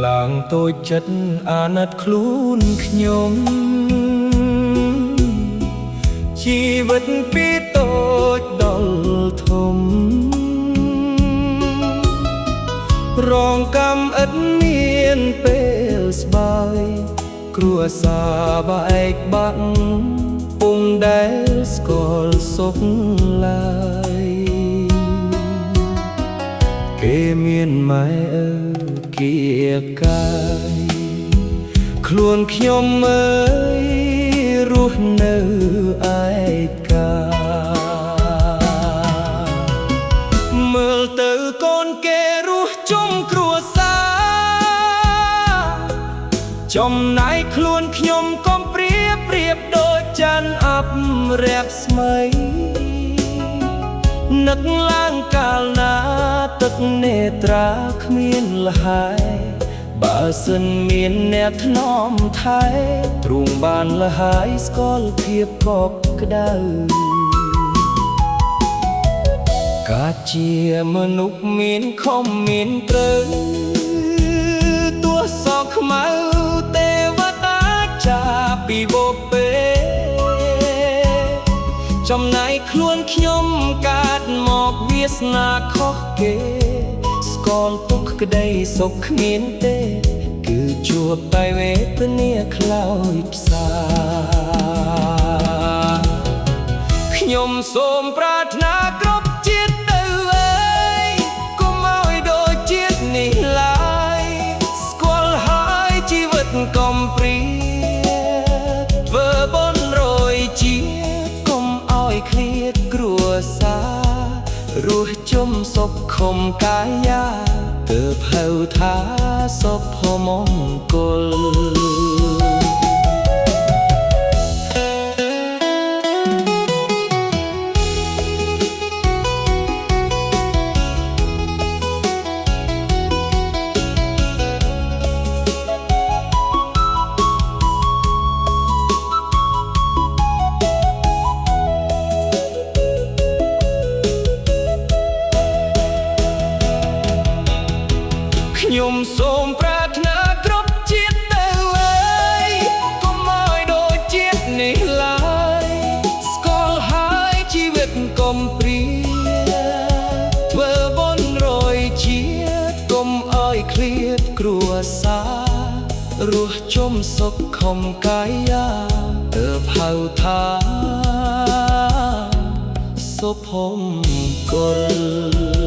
ឡើងតូចចិត្តអាណិតខ្លួនខ្ញុំជីវិតពីតូចដល់ធំរងកម្មឥតមានពេលស្បើយគ្រួសារបែកបាក់ពុំដែលស្គាល់សុខឡើយគេមានម៉ែគៀកាយខ្លួនខ្ញុំអើយរស់នៅឯកាមើលទៅកូនគេរស់ជុំគ្រួសារចំណែកខ្លួនខ្ញុំកំប្រៀបដូចច័ន្ទអប់រស្មីនឹកឡើងកាលណាទឹកនេត្រាគ្មានលហើយបើសិនមានអ្នកថ្នមថែទ្រូងបានលហើយស្គាល់ភាពកប់ក្ដៅកាជាមនុស្សមានខំមានត្រូវទោះសោកខ្មៅទេវតាចាពីបបពេចំណែកខ្លួនខ្ញុំកាត់មកវាសនាខុសគេស្គាល់ទុកក្តីសុខគ្មានទេគឺជួបតែវេទនាខ្លោចផ្សាខ្ញុំសូមប្រាថ្នាគ្រប់ជាតិទៅអើយកុំឲ្យដូចជាតិនេះឡើយស្គាល់ហើយជីវិតកំព្រាធ្វើបុណ្យរយជាតិកុំឲ្យឃ្លាតគ្រួសាររស់ជុំសុខខំកាយាទើបហៅថាសុភមង្គលខ្ញុំសូមប្រាថ្នាគ្រប់ជាតិទៅអើយកុំឲ្យដូចជាតិនេះឡើយស្គាល់ហើយជីវិតកំព្រាធ្វើបុណ្យរយជាតិកុំឲ្យឃ្លាតគ្រួសាររស់ជុំសុខខំកាយាទើបហៅថាសុភមង្គល